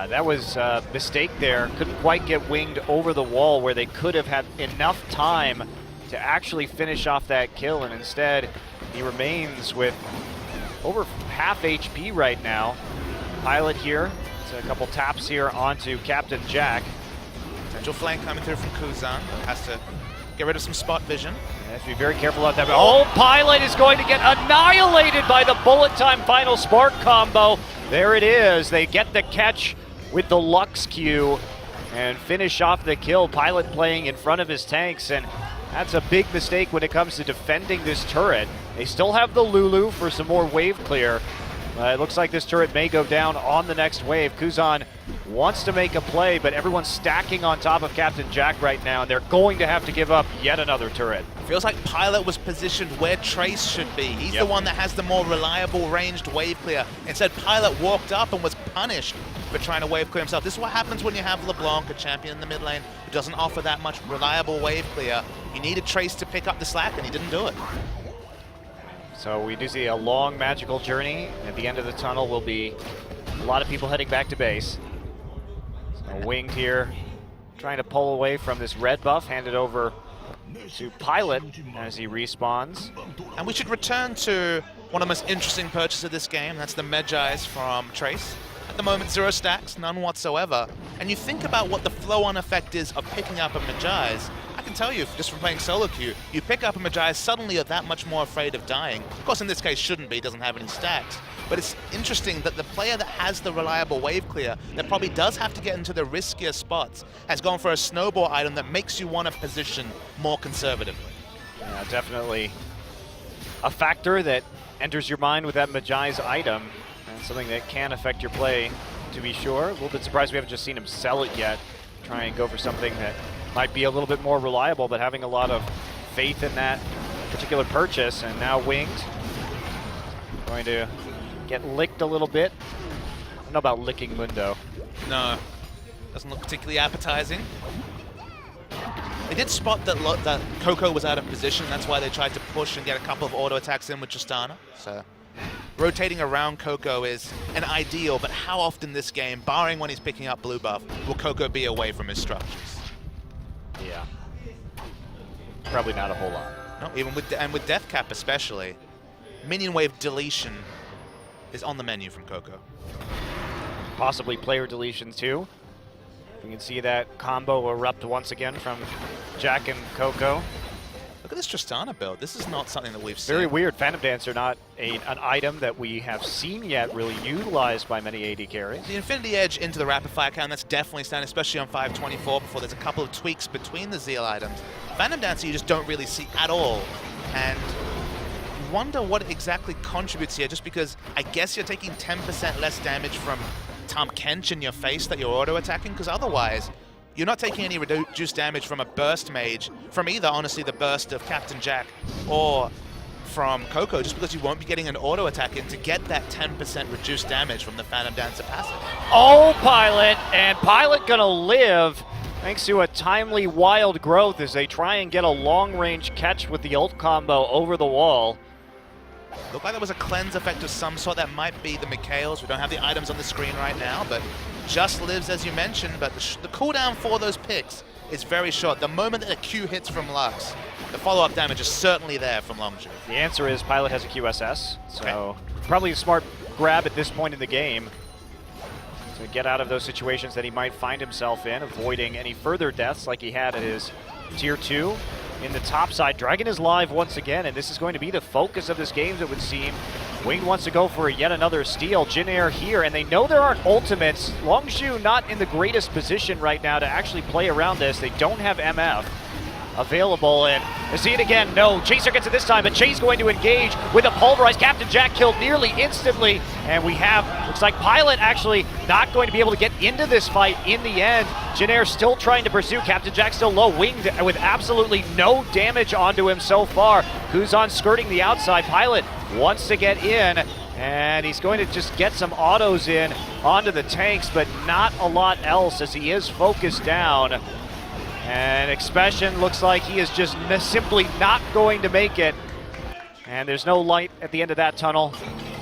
that was a mistake there. Couldn't quite get Winged over the wall where they could have had enough time to actually finish off that kill, and instead he remains with over half HP right now. Pilot here, so a couple taps here onto Captain JAG. Potential flank coming through from Kuzan. Has to get rid of some spot vision. Has to be very careful of that. Oh, Pilot is going to get annihilated by the bullet time final spark combo. There it is. They get the catch with the Lux Q and finish off the kill. Pilot playing in front of his tanks, and that's a big mistake when it comes to defending this turret. They still have the Lulu for some more wave clear. It looks like this turret may go down on the next wave. Kuzan wants to make a play, but everyone's stacking on top of Captain JAG right now, and they're going to have to give up yet another turret. Feels like Pilot was positioned where Trace should be. He's the one that has the more reliable ranged wave clear. Instead, Pilot walked up and was punished for trying to wave clear himself. This is what happens when you have LeBlanc, a champion in the mid lane, who doesn't offer that much reliable wave clear. You needed Trace to pick up the slack, and he didn't do it. So we do see a long magical journey. At the end of the tunnel will be a lot of people heading back to base. So Winged here, trying to pull away from this red buff, hand it over to Pilot as he respawns. And we should return to one of the most interesting purchases of this game. That's the Medjais from Trace. At the moment, 0 stacks, none whatsoever. And you think about what the flow-on effect is of picking up a Medjais. I can tell you, just from playing solo queue, you pick up a Medjais, suddenly you're that much more afraid of dying. Of course, in this case, shouldn't be, doesn't have any stacks. But it's interesting that the player that has the reliable wave clear, that probably does have to get into the riskier spots, has gone for a snowball item that makes you want to position more conservatively. Yeah, definitely a factor that enters your mind with that Medjais item. And something that can affect your play, to be sure. A little bit surprised we haven't just seen him sell it yet. Try and go for something that might be a little bit more reliable, but having a lot of faith in that particular purchase. And now Winged going to get licked a little bit. I don't know about licking Mundo. No, doesn't look particularly appetizing. They did spot that Coco was out of position. That's why they tried to push and get a couple of auto attacks in with Justana. So rotating around Coco is an ideal, but how often this game, barring when he's picking up blue buff, will Coco be away from his structures? Yeah. Probably not a whole lot. No, even with Death Cap especially, minion wave deletion is on the menu from Coco. Possibly player deletion too. We can see that combo erupt once again from JAG and Coco. Look at this Tristana build. This is not something that we've seen. Very weird. Phantom Dancer, not an item that we have seen yet really utilized by many AD carries. The Infinity Edge into the rapid fire count, that's definitely standing, especially on 524 before there's a couple of tweaks between the Zeal items. Phantom Dancer you just don't really see at all. And wonder what exactly contributes here, just because I guess you're taking 10% less damage from Tahm Kench in your face that you're auto-attacking, because otherwise you're not taking any reduced damage from a burst mage, from either, honestly, the burst of Captain Jack or from Coco, just because you won't be getting an auto-attack in to get that 10% reduced damage from the Phantom Dancer passive. Oh, Pilot, and Pilot gonna live thanks to a timely wild growth as they try and get a long-range catch with the ult combo over the wall. Looked like there was a cleanse effect of some sort. That might be the Mikhails. We don't have the items on the screen right now, but just lives as you mentioned. But the cooldown for those picks is very short. The moment that a Q hits from Lux, the follow-up damage is certainly there from Longzhu. The answer is Pilot has a QSS, so probably a smart grab at this point in the game to get out of those situations that he might find himself in, avoiding any further deaths like he had at his Tier 2. In the top side, Dragon is live once again, and this is going to be the focus of this game, it would seem. Wing wants to go for yet another steal. Jin Air here, and they know there aren't ultimates. Longzhu not in the greatest position right now to actually play around this. They don't have MF available, and I see it again. No, Chaser gets it this time, but Chase going to engage with a pulverize. Captain Jack killed nearly instantly, and we have, looks like Pilot actually not going to be able to get into this fight in the end. Jin Air still trying to pursue. Captain Jack still low, winged with absolutely no damage onto him so far. Kuzan skirting the outside. Pilot wants to get in, and he's going to just get some autos in onto the tanks, but not a lot else as he is focused down. And Expression looks like he is just simply not going to make it. And there's no light at the end of that tunnel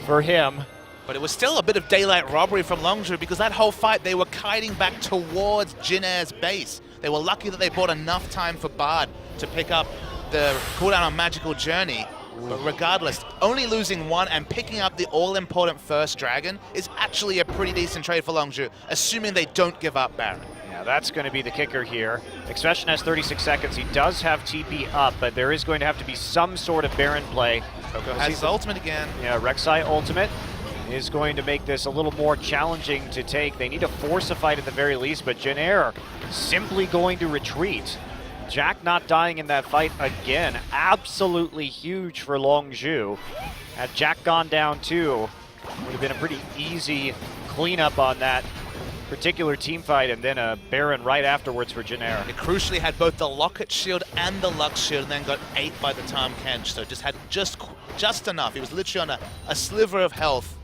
for him. But it was still a bit of daylight robbery from Longzhu, because that whole fight they were kiting back towards Jin Air's base. They were lucky that they bought enough time for Bard to pick up the cooldown on Magical Journey. But regardless, only losing one and picking up the all-important first Dragon is actually a pretty decent trade for Longzhu, assuming they don't give up Baron. Yeah, that's going to be the kicker here. Expression has 36 seconds. He does have TP up, but there is going to have to be some sort of Baron play. Coco has his ultimate again. Yeah, Rek'Sai ultimate is going to make this a little more challenging to take. They need to force a fight at the very least, but Jin Air simply going to retreat. Jack not dying in that fight again. Absolutely huge for Longzhu. Had Jack gone down too, would have been a pretty easy cleanup on that particular team fight, and then a Baron right afterwards for Jin Air. It crucially had both the Locket shield and the Lux shield, and then got ate by the Tahm Kench, so just had just enough. He was literally on a sliver of health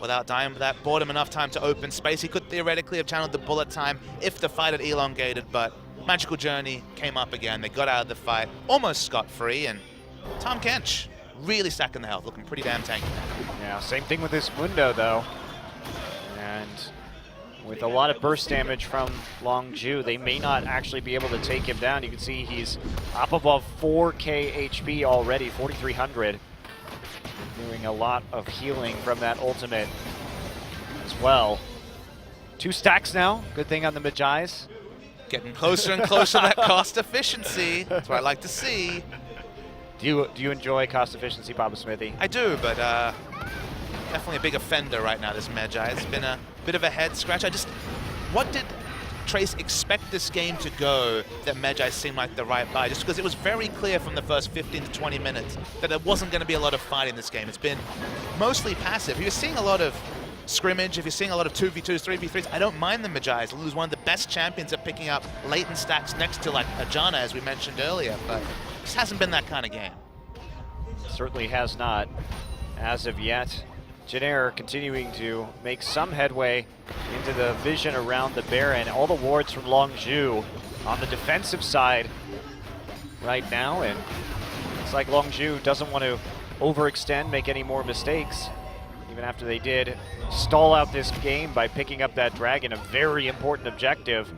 without dying, but that bought him enough time to open space. He could theoretically have channeled the bullet time if the fight had elongated, but Magical Journey came up again. They got out of the fight almost scot-free, and Tahm Kench really stacking the health, looking pretty damn tanky. Yeah, same thing with this Mundo though. And with a lot of burst damage from Longzhu, they may not actually be able to take him down. You can see he's up above 4k HP already, 4,300. Doing a lot of healing from that ultimate as well. 2 stacks now, good thing on the Magi's. Getting closer and closer to that cost efficiency. That's what I like to see. Do you enjoy cost efficiency, Papa Smithy? I do, but definitely a big offender right now, this Magi. It's been a bit of a head scratch. What did Trace expect this game to go that Magi seemed like the right buy? Just because it was very clear from the first 15 to 20 minutes that there wasn't going to be a lot of fight in this game. It's been mostly passive. You're seeing a lot of scrimmage, if you're seeing a lot of 2v2s, 3v3s, I don't mind the Magi. Lulu's one of the best champions at picking up latent stacks next to like Ajana, as we mentioned earlier, but this hasn't been that kind of game. Certainly has not as of yet. Jin Air continuing to make some headway into the vision around the Baron. All the wards from Longzhu on the defensive side right now, and it's like Longzhu doesn't want to overextend, make any more mistakes, even after they did stall out this game by picking up that Dragon, a very important objective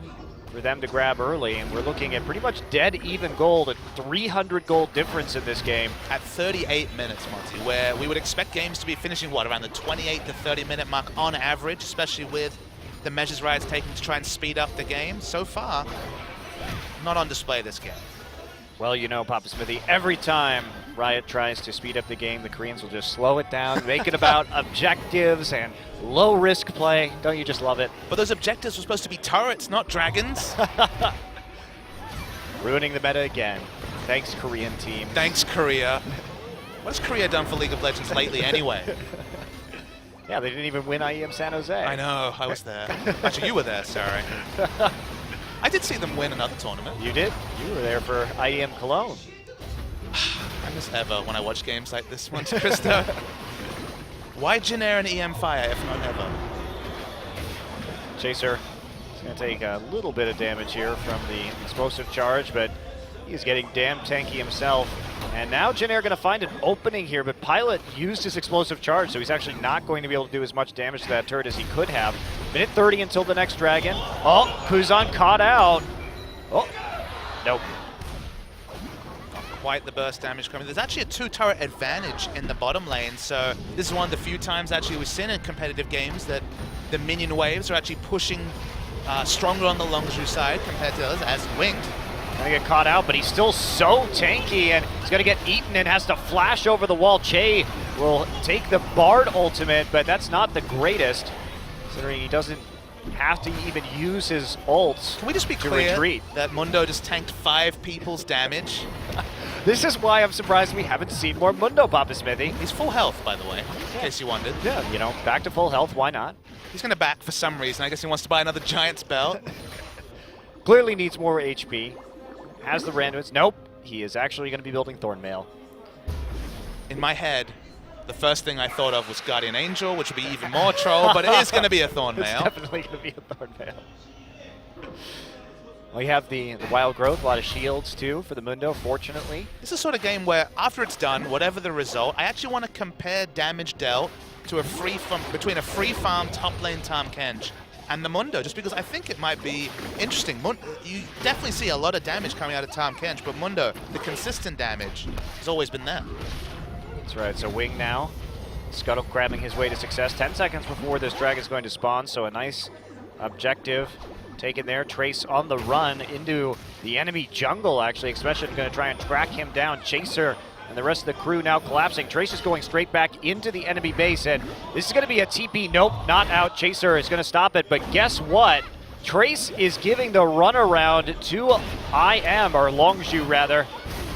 for them to grab early. And we're looking at pretty much dead even gold, a 300 gold difference in this game. At 38 minutes, Monty, where we would expect games to be finishing, what, around the 28 to 30 minute mark on average, especially with the measures Riot's taking to try and speed up the game. So far, not on display this game. Well, you know, Papa Smithy, every time Riot tries to speed up the game, the Koreans will just slow it down, make it about objectives and low-risk play. Don't you just love it? But those objectives were supposed to be turrets, not dragons. Ruining the meta again. Thanks, Korean team. Thanks, Korea. What has Korea done for League of Legends lately anyway? Yeah, they didn't even win IEM San Jose. I know, I was there. Actually, you were there, sorry. I did see them win another tournament. You did? You were there for IEM Cologne. I miss Ever when I watch games like this one, Krista. Why Jinair and EM Fire if not Ever? Chaser is going to take a little bit of damage here from the explosive charge, but he's getting damn tanky himself. And now Jinair going to find an opening here, but Pilot used his explosive charge, so he's actually not going to be able to do as much damage to that turret as he could have. Minute 30 until the next dragon. Oh, Kuzan caught out. Oh, nope. Not quite the burst damage coming. There's actually a 2-turret advantage in the bottom lane, so this is one of the few times actually we've seen in competitive games that the minion waves are actually pushing stronger on the Longzhu side compared to others, as Winged. Gonna get caught out, but he's still so tanky, and he's gonna get eaten and has to flash over the wall. Che will take the Bard ultimate, but that's not the greatest, considering he doesn't have to even use his ults. Can we just be to clear retreat. that Mundo just tanked 5 people's damage? This is why I'm surprised we haven't seen more Mundo, Papa Smithy. He's full health, by the way, in case you wondered. Yeah, you know, back to full health, why not? He's gonna back for some reason. I guess he wants to buy another Giant's belt. Clearly needs more HP. Has the randoms. Nope. He is actually going to be building Thornmail. In my head, the first thing I thought of was Guardian Angel, which would be even more troll, but it is going to be a Thornmail. It's definitely going to be a Thornmail. We have the wild growth, a lot of shields too for the Mundo, fortunately. This is the sort of game where after it's done, whatever the result, I actually want to compare damage dealt to between a free farm top lane Tahm Kench and the Mundo, just because I think it might be interesting. You definitely see a lot of damage coming out of Tahm Kench, but Mundo, the consistent damage, has always been there. That's right, so Wing now, Scuttle grabbing his way to success. 10 seconds before this dragon's going to spawn, so a nice objective taken there. Trace on the run into the enemy jungle, actually. Expression going to try and track him down. Chaser and the rest of the crew now collapsing. Trace is going straight back into the enemy base, and this is going to be a TP. Nope, not out. Chaser is going to stop it, but guess what? Trace is giving the runaround to IM, or Longzhu rather,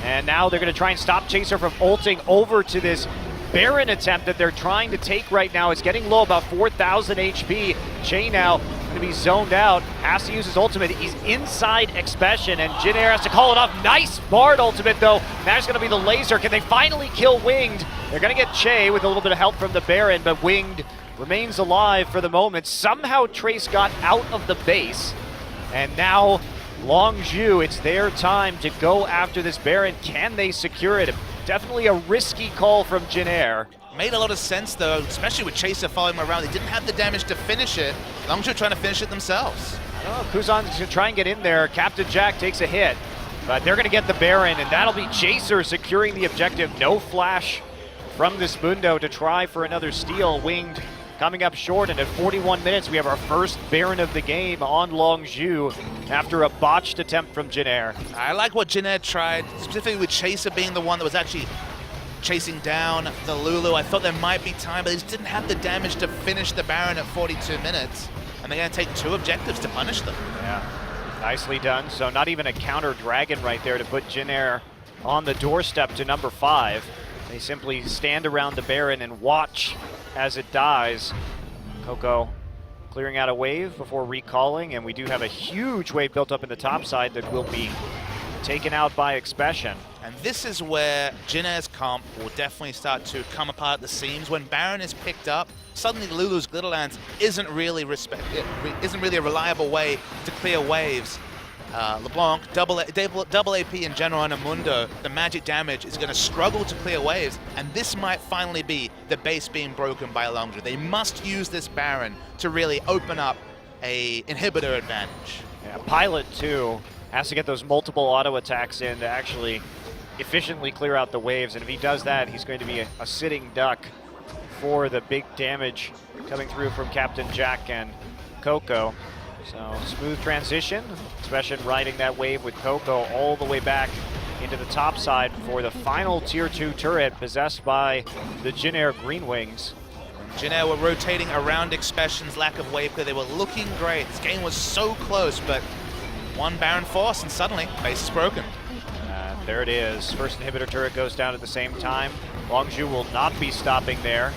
and now they're going to try and stop Chaser from ulting over to this Baron attempt that they're trying to take right now. It's getting low, about 4,000 HP. Che now going to be zoned out, has to use his ultimate. He's inside Expression, and Jinair has to call it off. Nice Bard ultimate, though. That's going to be the laser. Can they finally kill Winged? They're going to get Che with a little bit of help from the Baron, but Winged remains alive for the moment. Somehow Trace got out of the base, and now Longzhu, it's their time to go after this Baron. Can they secure it? Definitely a risky call from Jinair. Made a lot of sense, though, especially with Chaser following him around. They didn't have the damage to finish it. Longzhu trying to finish it themselves. I don't know, Kuzan's going to try and get in there. Captain Jack takes a hit, but they're going to get the Baron, and that'll be Chaser securing the objective. No flash from this Mundo to try for another steal. Winged coming up short, and at 41 minutes, we have our first Baron of the game on Longzhu after a botched attempt from Jinair. I like what Jinair tried, specifically with Chaser being the one that was actually chasing down the Lulu. I thought there might be time, but they just didn't have the damage to finish the Baron at 42 minutes. And they're going to take 2 objectives to punish them. Yeah, nicely done. So not even a counter dragon right there to put Jinair on the doorstep to number 5. They simply stand around the Baron and watch as it dies. Coco clearing out a wave before recalling, and we do have a huge wave built up in the top side that will be taken out by Expression. And this is where Jinair's comp will definitely start to come apart at the seams. When Baron is picked up, suddenly Lulu's Glitterlands isn't really a reliable way to clear waves. LeBlanc, double AP in general on a Mundo, the magic damage is going to struggle to clear waves, and this might finally be the base being broken by Longzhu. They must use this Baron to really open up a inhibitor advantage. Yeah, Pilot, too, has to get those multiple auto attacks in to actually efficiently clear out the waves, and if he does that, he's going to be a sitting duck for the big damage coming through from Captain Jack and Coco. So smooth transition, especially riding that wave with Coco all the way back into the top side for the final tier 2 turret possessed by the Jin Air Greenwings. Jin Air were rotating around Expression's lack of wave clear. They were looking great. This game was so close, but one Baron force and suddenly base is broken. There it is. First inhibitor turret goes down at the same time. Longzhu will not be stopping there.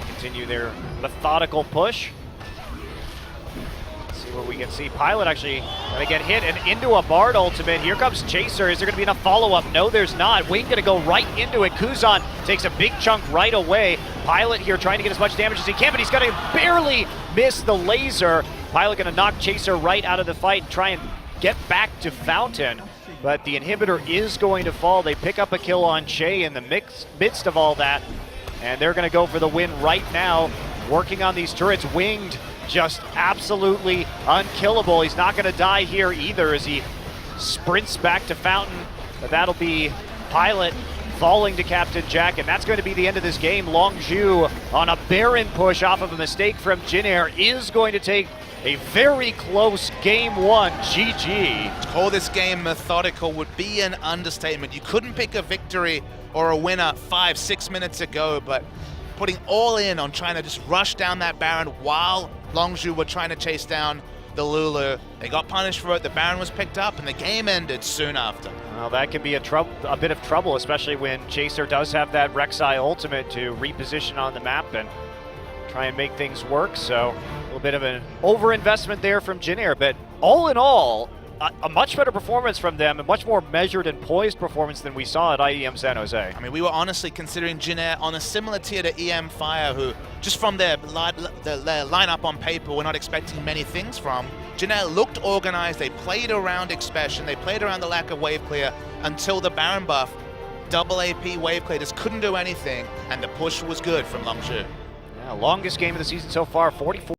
Continue their methodical push. Let's see what we can see. Pilot actually going to get hit and into a Bard ultimate. Here comes Chaser. Is there going to be enough follow-up? No, there's not. Wing going to go right into it. Kuzan takes a big chunk right away. Pilot here trying to get as much damage as he can, but he's going to barely miss the laser. Pilot going to knock Chaser right out of the fight and try and get back to Fountain. But the inhibitor is going to fall. They pick up a kill on Che in the midst of all that. And they're going to go for the win right now. Working on these turrets. Winged, just absolutely unkillable. He's not going to die here either as he sprints back to Fountain. But that'll be Pilot falling to Captain Jack. And that's going to be the end of this game. Longzhu on a Baron push off of a mistake from Jin Air is going to take a very close game 1. GG. To call this game methodical would be an understatement. You couldn't pick a victory or a winner 5-6 minutes ago, but putting all in on trying to just rush down that Baron while Longzhu were trying to chase down the Lulu. They got punished for it, the Baron was picked up, and the game ended soon after. Well, that can be a bit of trouble, especially when Chaser does have that Rek'Sai ultimate to reposition on the map and try and make things work. So a little bit of an overinvestment there from Jin Air, but all in all, a much better performance from them, a much more measured and poised performance than we saw at IEM San Jose. I mean, we were honestly considering Jin Air on a similar tier to EM Fire, who just from their lineup on paper, we're not expecting many things from. Jin Air looked organized, they played around Expression, they played around the lack of wave clear until the Baron buff. Double AP wave clear just couldn't do anything, and the push was good from Longzhu. Yeah, longest game of the season so far, 44.